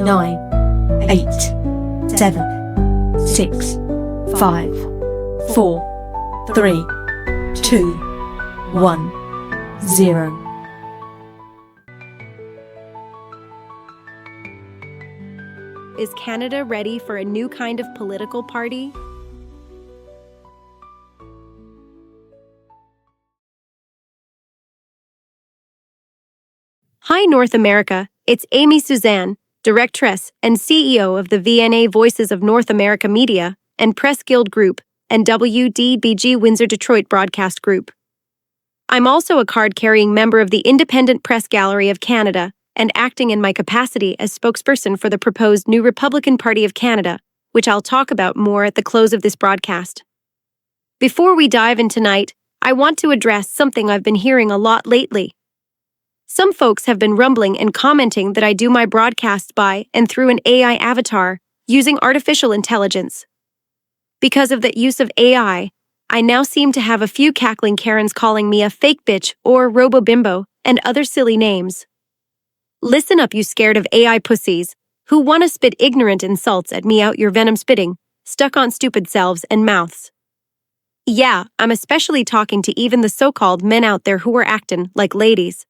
9, 8, 7, 6, 5, 4, 3, 2, 1, 0. Is Canada ready for a new kind of political party? Hi, North America. It's Amy Suzanne, Directress and CEO of the VNA Voices of North America Media and Press Guild Group and WDBG Windsor Detroit Broadcast Group. I'm also a card-carrying member of the Independent Press Gallery of Canada and acting in my capacity as spokesperson for the proposed new Republican Party of Canada, which I'll talk about more at the close of this broadcast. Before we dive in tonight, I want to address something I've been hearing a lot lately. Some folks have been rumbling and commenting that I do my broadcasts by and through an AI avatar using artificial intelligence. Because of the use of AI, I now seem to have a few cackling Karens calling me a fake bitch or robo-bimbo and other silly names. Listen up, you scared of AI pussies, who want to spit ignorant insults at me out your venom spitting, stuck on stupid selves and mouths. Yeah, I'm especially talking to even the so-called men out there who are acting like ladies.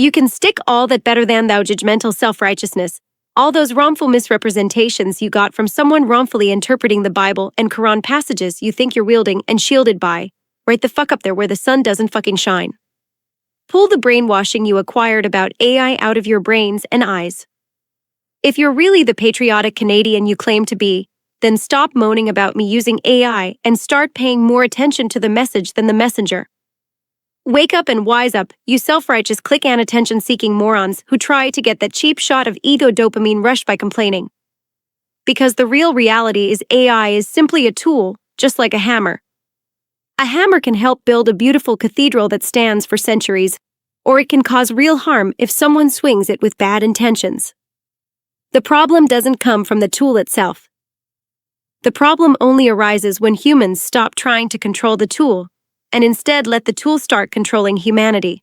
You can stick all that better than thou judgmental self-righteousness, all those wrongful misrepresentations you got from someone wrongfully interpreting the Bible and Quran passages you think you're wielding and shielded by, right the fuck up there where the sun doesn't fucking shine. Pull the brainwashing you acquired about AI out of your brains and eyes. If you're really the patriotic Canadian you claim to be, then stop moaning about me using AI and start paying more attention to the message than the messenger. Wake up and wise up, you self-righteous click and attention-seeking morons who try to get that cheap shot of ego dopamine rush by complaining. Because the real reality is AI is simply a tool, just like a hammer. A hammer can help build a beautiful cathedral that stands for centuries, or it can cause real harm if someone swings it with bad intentions. The problem doesn't come from the tool itself. The problem only arises when humans stop trying to control the tool and instead let the tool start controlling humanity.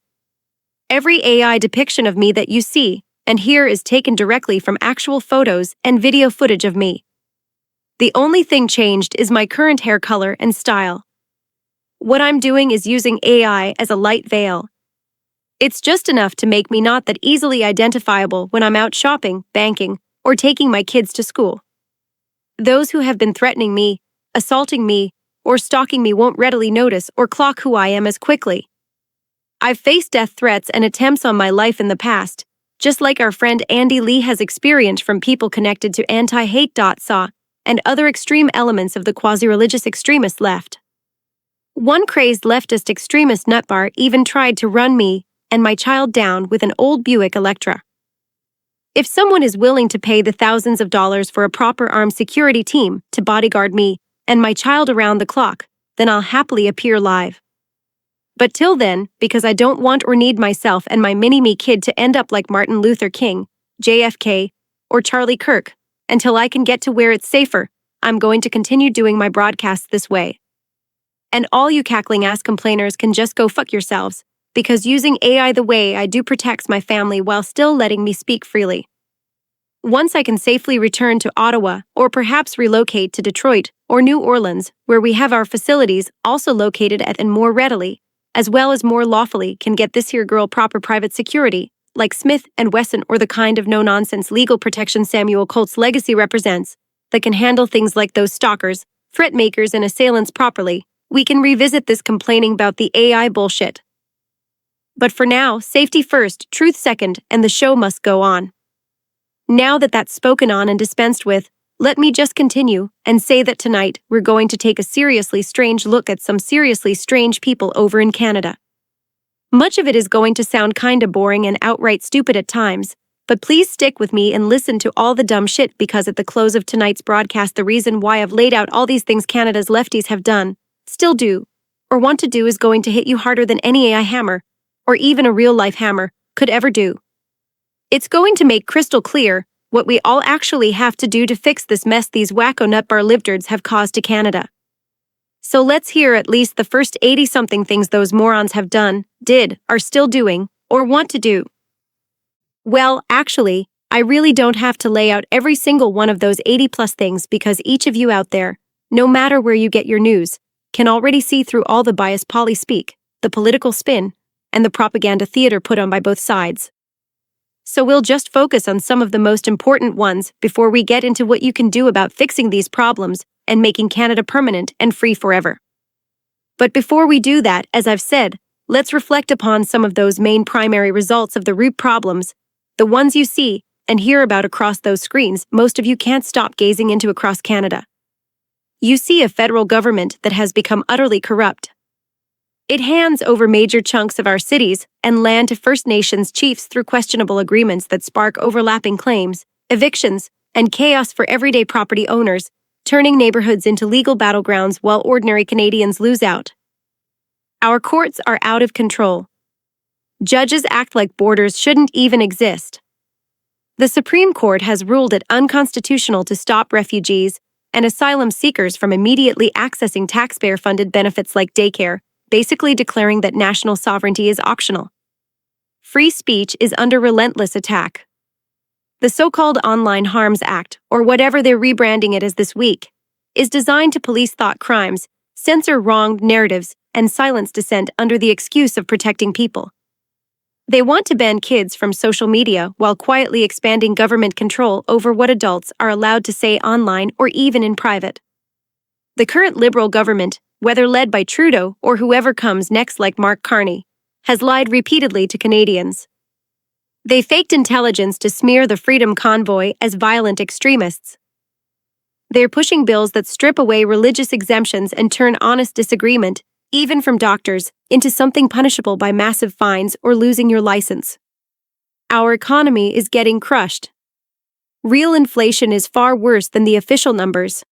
Every AI depiction of me that you see and hear is taken directly from actual photos and video footage of me. The only thing changed is my current hair color and style. What I'm doing is using AI as a light veil. It's just enough to make me not that easily identifiable when I'm out shopping, banking, or taking my kids to school. Those who have been threatening me, assaulting me, or stalking me won't readily notice or clock who I am as quickly. I've faced death threats and attempts on my life in the past, just like our friend Andy Lee has experienced from people connected to anti-hate.SA and other extreme elements of the quasi-religious extremist left. One crazed leftist extremist nutbar even tried to run me and my child down with an old Buick Electra. If someone is willing to pay the thousands of dollars for a proper armed security team to bodyguard me and my child around the clock, then I'll happily appear live. But till then, because I don't want or need myself and my mini-me kid to end up like Martin Luther King, JFK, or Charlie Kirk, until I can get to where it's safer, I'm going to continue doing my broadcasts this way. And all you cackling ass complainers can just go fuck yourselves, because using AI the way I do protects my family while still letting me speak freely. Once I can safely return to Ottawa, or perhaps relocate to Detroit or New Orleans, where we have our facilities also located at and more readily, as well as more lawfully can get this here girl proper private security, like Smith & Wesson or the kind of no-nonsense legal protection Samuel Colt's legacy represents, that can handle things like those stalkers, threat makers and assailants properly, we can revisit this complaining about the AI bullshit. But for now, safety first, truth second, and the show must go on. Now that that's spoken on and dispensed with, let me just continue and say that tonight we're going to take a seriously strange look at some seriously strange people over in Canada. Much of it is going to sound kinda boring and outright stupid at times, but please stick with me and listen to all the dumb shit because at the close of tonight's broadcast the reason why I've laid out all these things Canada's lefties have done, still do, or want to do is going to hit you harder than any AI hammer, or even a real-life hammer, could ever do. It's going to make crystal clear what we all actually have to do to fix this mess these wacko nutbar libtards have caused to Canada. So let's hear at least the first 80-something things those morons have done, did, are still doing, or want to do. Well, actually, I really don't have to lay out every single one of those 80+ things because each of you out there, no matter where you get your news, can already see through all the biased poly-speak, the political spin, and the propaganda theater put on by both sides. So we'll just focus on some of the most important ones before we get into what you can do about fixing these problems and making Canada permanent and free forever. But before we do that, as I've said, let's reflect upon some of those main primary results of the root problems, the ones you see and hear about across those screens most of you can't stop gazing into across Canada. You see a federal government that has become utterly corrupt. It hands over major chunks of our cities and land to First Nations chiefs through questionable agreements that spark overlapping claims, evictions, and chaos for everyday property owners, turning neighborhoods into legal battlegrounds while ordinary Canadians lose out. Our courts are out of control. Judges act like borders shouldn't even exist. The Supreme Court has ruled it unconstitutional to stop refugees and asylum seekers from immediately accessing taxpayer-funded benefits like daycare, basically declaring that national sovereignty is optional. Free speech is under relentless attack. The so-called Online Harms Act, or whatever they're rebranding it as this week, is designed to police thought crimes, censor wronged narratives, and silence dissent under the excuse of protecting people. They want to ban kids from social media while quietly expanding government control over what adults are allowed to say online or even in private. The current Liberal government, whether led by Trudeau or whoever comes next like Mark Carney, has lied repeatedly to Canadians. They faked intelligence to smear the Freedom Convoy as violent extremists. They're pushing bills that strip away religious exemptions and turn honest disagreement, even from doctors, into something punishable by massive fines or losing your license. Our economy is getting crushed. Real inflation is far worse than the official numbers.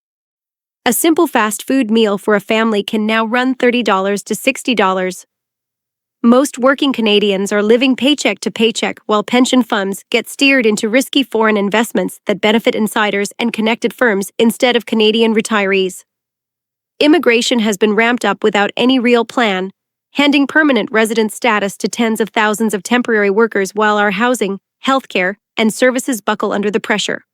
A simple fast food meal for a family can now run $30 to $60. Most working Canadians are living paycheck to paycheck while pension funds get steered into risky foreign investments that benefit insiders and connected firms instead of Canadian retirees. Immigration has been ramped up without any real plan, handing permanent resident status to tens of thousands of temporary workers while our housing, healthcare, and services buckle under the pressure.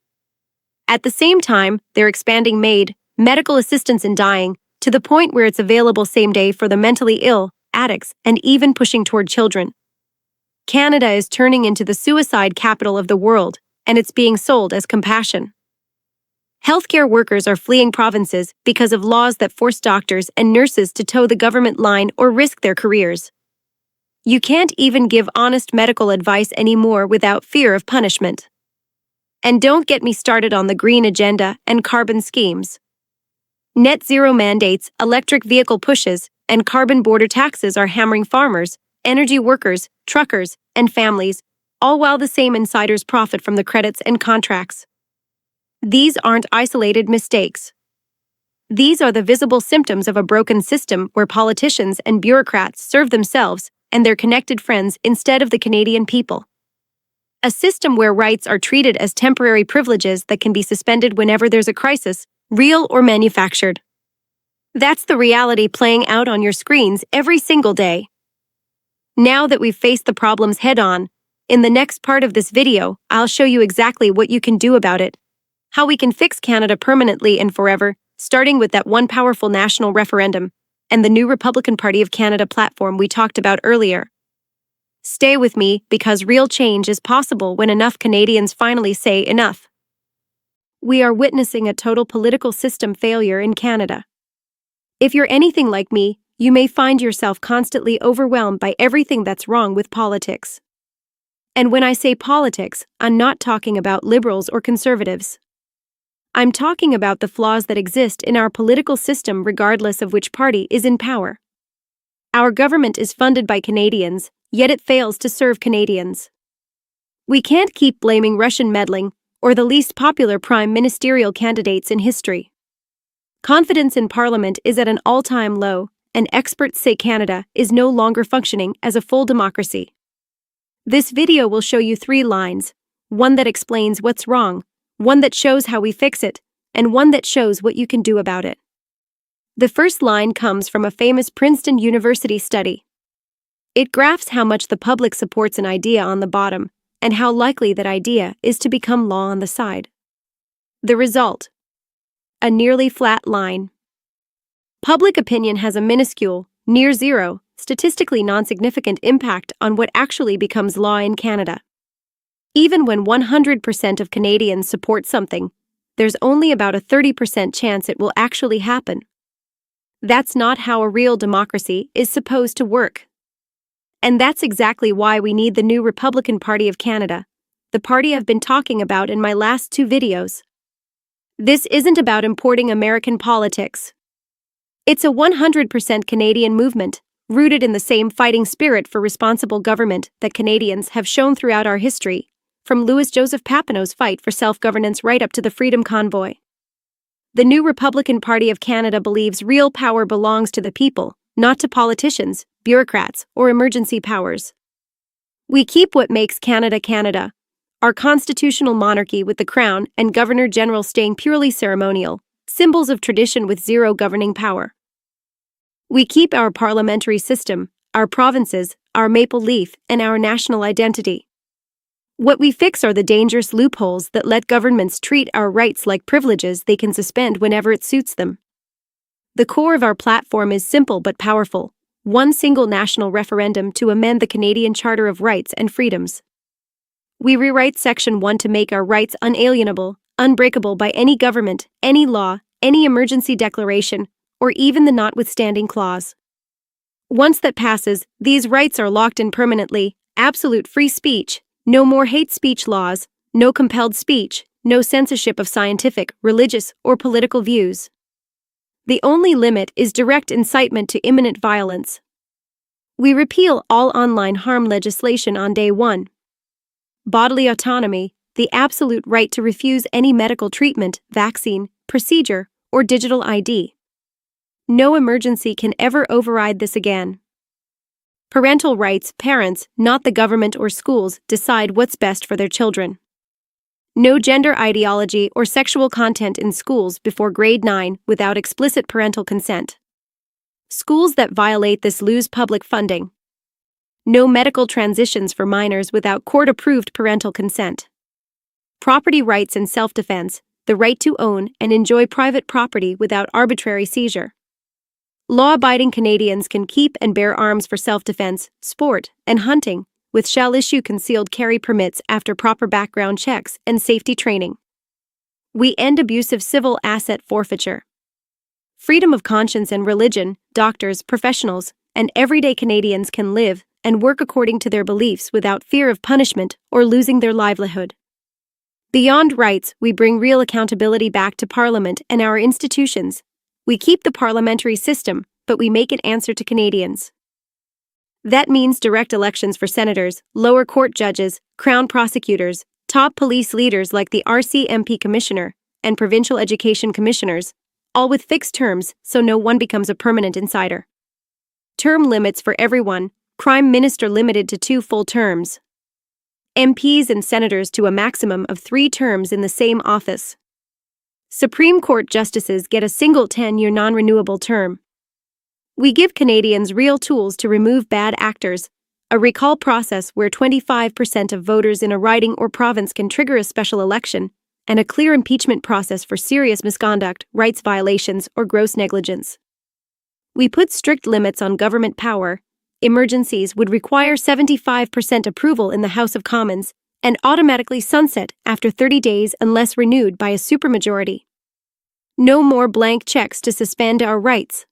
At the same time, they're expanding MAID, medical assistance in dying, to the point where it's available same day for the mentally ill, addicts, and even pushing toward children. Canada is turning into the suicide capital of the world, and it's being sold as compassion. Healthcare workers are fleeing provinces because of laws that force doctors and nurses to toe the government line or risk their careers. You can't even give honest medical advice anymore without fear of punishment. And don't get me started on the green agenda and carbon schemes. Net zero mandates, electric vehicle pushes, and carbon border taxes are hammering farmers, energy workers, truckers, and families, all while the same insiders profit from the credits and contracts. These aren't isolated mistakes. These are the visible symptoms of a broken system where politicians and bureaucrats serve themselves and their connected friends instead of the Canadian people. A system where rights are treated as temporary privileges that can be suspended whenever there's a crisis, real or manufactured. That's the reality playing out on your screens every single day. Now that we've faced the problems head-on, in the next part of this video, I'll show you exactly what you can do about it, how we can fix Canada permanently and forever, starting with that one powerful national referendum and the new Republican Party of Canada platform we talked about earlier. Stay with me because real change is possible when enough Canadians finally say enough. We are witnessing a total political system failure in Canada. If you're anything like me, you may find yourself constantly overwhelmed by everything that's wrong with politics. And when I say politics, I'm not talking about liberals or conservatives. I'm talking about the flaws that exist in our political system regardless of which party is in power. Our government is funded by Canadians, yet it fails to serve Canadians. We can't keep blaming Russian meddling or the least popular prime ministerial candidates in history. Confidence in Parliament is at an all-time low, and experts say Canada is no longer functioning as a full democracy. This video will show you 3 lines, one that explains what's wrong, one that shows how we fix it, and one that shows what you can do about it. The first line comes from a famous Princeton University study. It graphs how much the public supports an idea on the bottom, and how likely that idea is to become law on the side. The result: a nearly flat line. Public opinion has a minuscule, near zero, statistically non-significant impact on what actually becomes law in Canada. Even when 100% of Canadians support something, there's only about a 30% chance it will actually happen. That's not how a real democracy is supposed to work. And that's exactly why we need the new Republican Party of Canada, the party I've been talking about in my last 2 videos. This isn't about importing American politics. It's a 100% Canadian movement, rooted in the same fighting spirit for responsible government that Canadians have shown throughout our history, from Louis Joseph Papineau's fight for self-governance right up to the Freedom Convoy. The new Republican Party of Canada believes real power belongs to the people, not to politicians, bureaucrats, or emergency powers. We keep what makes Canada Canada, our constitutional monarchy with the Crown and Governor-General staying purely ceremonial, symbols of tradition with zero governing power. We keep our parliamentary system, our provinces, our maple leaf, and our national identity. What we fix are the dangerous loopholes that let governments treat our rights like privileges they can suspend whenever it suits them. The core of our platform is simple but powerful: one single national referendum to amend the Canadian Charter of Rights and Freedoms. We rewrite Section 1 to make our rights unalienable, unbreakable by any government, any law, any emergency declaration, or even the notwithstanding clause. Once that passes, these rights are locked in permanently: absolute free speech, no more hate speech laws, no compelled speech, no censorship of scientific, religious, or political views. The only limit is direct incitement to imminent violence. We repeal all online harm legislation on day 1. Bodily autonomy, the absolute right to refuse any medical treatment, vaccine, procedure, or digital ID. No emergency can ever override this again. Parental rights: parents, not the government or schools, decide what's best for their children. No gender ideology or sexual content in schools before grade 9 without explicit parental consent. Schools that violate this lose public funding. No medical transitions for minors without court-approved parental consent. Property rights and self-defense, the right to own and enjoy private property without arbitrary seizure. Law-abiding Canadians can keep and bear arms for self-defense, sport, and hunting, with shall issue concealed carry permits after proper background checks and safety training. We end abusive civil asset forfeiture. Freedom of conscience and religion: doctors, professionals, and everyday Canadians can live and work according to their beliefs without fear of punishment or losing their livelihood. Beyond rights, we bring real accountability back to Parliament and our institutions. We keep the parliamentary system, but we make it answer to Canadians. That means direct elections for senators, lower court judges, Crown prosecutors, top police leaders like the RCMP Commissioner, and provincial education commissioners, all with fixed terms so no one becomes a permanent insider. Term limits for everyone: Prime Minister limited to 2 full terms. MPs and senators to a maximum of 3 terms in the same office. Supreme Court justices get a single 10-year non-renewable term. We give Canadians real tools to remove bad actors: a recall process where 25% of voters in a riding or province can trigger a special election, and a clear impeachment process for serious misconduct, rights violations, or gross negligence. We put strict limits on government power. Emergencies would require 75% approval in the House of Commons and automatically sunset after 30 days unless renewed by a supermajority. No more blank checks to suspend our rights.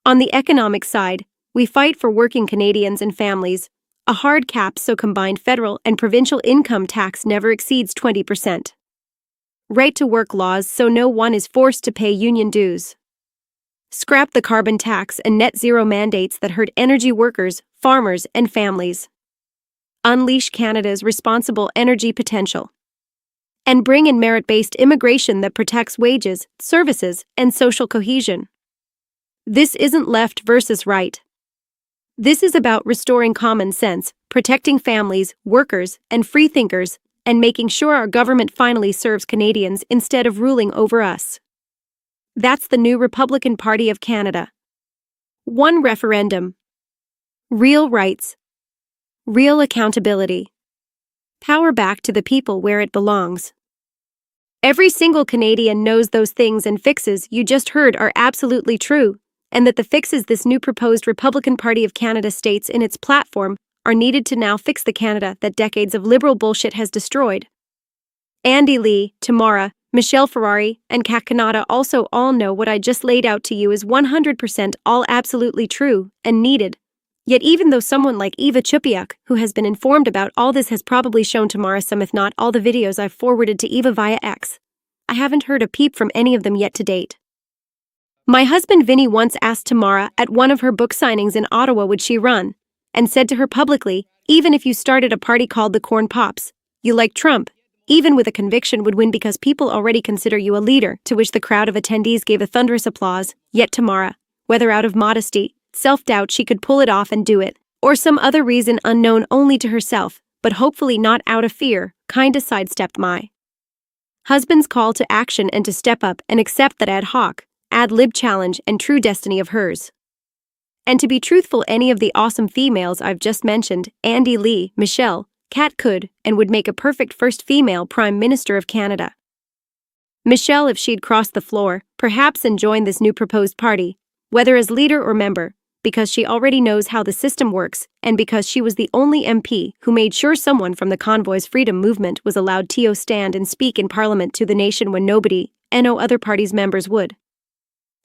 On the economic side, we fight for working Canadians and families: a hard cap so combined federal and provincial income tax never exceeds 20%. Right to work laws so no one is forced to pay union dues. Scrap the carbon tax and net zero mandates that hurt energy workers, farmers, and families. Unleash Canada's responsible energy potential. And bring in merit-based immigration that protects wages, services, and social cohesion. This isn't left versus right. This is about restoring common sense, protecting families, workers, and freethinkers, and making sure our government finally serves Canadians instead of ruling over us. That's the new Republican Party of Canada. One referendum. Real rights. Real accountability. Power back to the people where it belongs. Every single Canadian knows those things and fixes you just heard are absolutely true, and that the fixes this new proposed Republican Party of Canada states in its platform are needed to now fix the Canada that decades of liberal bullshit has destroyed. Andy Lee, Tamara, Michelle Ferrari, and Kat Kanata also all know what I just laid out to you is 100% all absolutely true and needed. Yet even though someone like Eva Chupiak, who has been informed about all this, has probably shown Tamara some if not all the videos I've forwarded to Eva via X, I haven't heard a peep from any of them yet to date. My husband Vinny once asked Tamara at one of her book signings in Ottawa would she run, and said to her publicly, even if you started a party called the Corn Pops, you like Trump, even with a conviction would win because people already consider you a leader, to which the crowd of attendees gave a thunderous applause. Yet Tamara, whether out of modesty, self-doubt she could pull it off and do it, or some other reason unknown only to herself, but hopefully not out of fear, kinda sidestepped my husband's call to action and to step up and accept that ad hoc, ad-lib challenge and true destiny of hers. And to be truthful, any of the awesome females I've just mentioned, Andy Lee, Michelle, Kat could and would make a perfect first female Prime Minister of Canada. Michelle, if she'd crossed the floor, perhaps, and joined this new proposed party, whether as leader or member, because she already knows how the system works, and because she was the only MP who made sure someone from the Convoy's freedom movement was allowed to stand and speak in Parliament to the nation when nobody, and no other party's members would.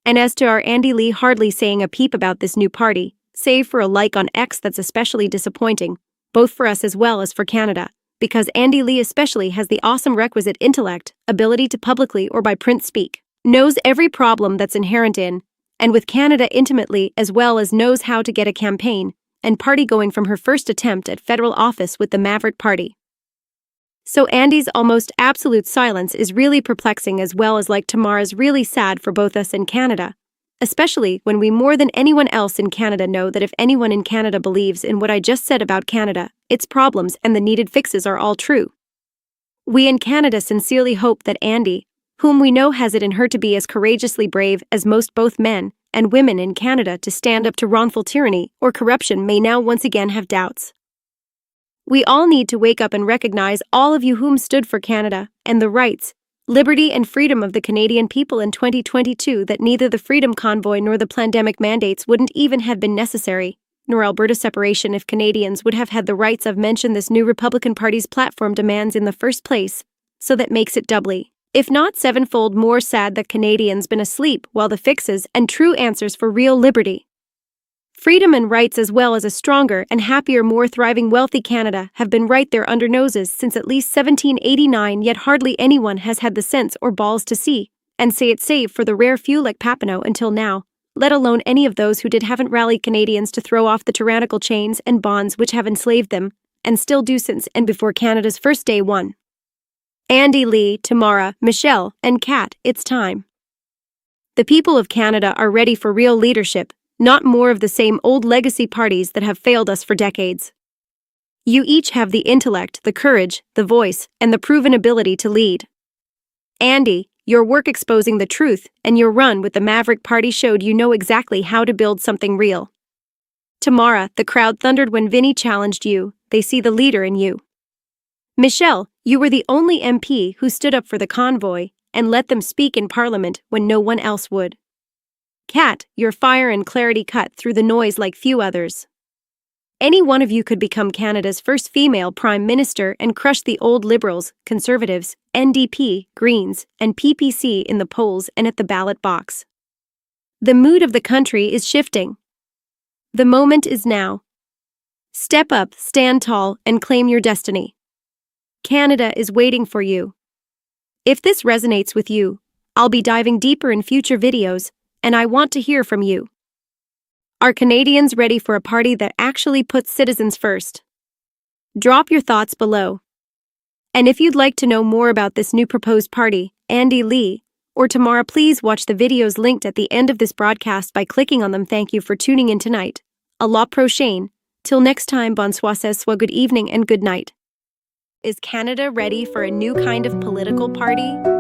And as to our Andy Lee hardly saying a peep about this new party, save for a like on X that's especially disappointing, both for us as well as for Canada, because Andy Lee especially has the awesome requisite intellect, ability to publicly or by print speak, knows every problem that's inherent in, and with Canada intimately, as well as knows how to get a campaign and party going from her first attempt at federal office with the Maverick Party. So Andy's almost absolute silence is really perplexing, as well as, like Tamara's, really sad for both us and Canada, especially when we more than anyone else in Canada know that if anyone in Canada believes in what I just said about Canada, its problems and the needed fixes are all true. We in Canada sincerely hope that Andy, whom we know has it in her to be as courageously brave as most both men and women in Canada to stand up to wrongful tyranny or corruption, may now once again have doubts. We all need to wake up and recognize all of you whom stood for Canada and the rights, liberty and freedom of the Canadian people in 2022, that neither the Freedom Convoy nor the pandemic mandates wouldn't even have been necessary, nor Alberta separation if Canadians would have had the rights I've mentioned this new Republican Party's platform demands in the first place, so that makes it doubly, if not sevenfold more sad that Canadians been asleep while the fixes and true answers for real liberty, freedom and rights, as well as a stronger and happier, more thriving, wealthy Canada, have been right there under noses since at least 1789, yet hardly anyone has had the sense or balls to see and say it, save for the rare few like Papineau until now, let alone any of those who haven't rallied Canadians to throw off the tyrannical chains and bonds which have enslaved them, and still do since and before Canada's first day one. Andy Lee, Tamara, Michelle, and Kat, it's time. The people of Canada are ready for real leadership, not more of the same old legacy parties that have failed us for decades. You each have the intellect, the courage, the voice, and the proven ability to lead. Andy, your work exposing the truth and your run with the Maverick Party showed you know exactly how to build something real. Tamara, the crowd thundered when Vinny challenged you, they see the leader in you. Michelle, you were the only MP who stood up for the convoy and let them speak in Parliament when no one else would. Kat, your fire and clarity cut through the noise like few others. Any one of you could become Canada's first female Prime Minister and crush the old Liberals, Conservatives, NDP, Greens, and PPC in the polls and at the ballot box. The mood of the country is shifting. The moment is now. Step up, stand tall, and claim your destiny. Canada is waiting for you. If this resonates with you, I'll be diving deeper in future videos, and I want to hear from you. Are Canadians ready for a party that actually puts citizens first? Drop your thoughts below. And if you'd like to know more about this new proposed party, Andy Lee, or Tamara, please watch the videos linked at the end of this broadcast by clicking on them. Thank you for tuning in tonight. A la prochaine. Till next time, bonsoir, soit good evening and good night. Is Canada ready for a new kind of political party?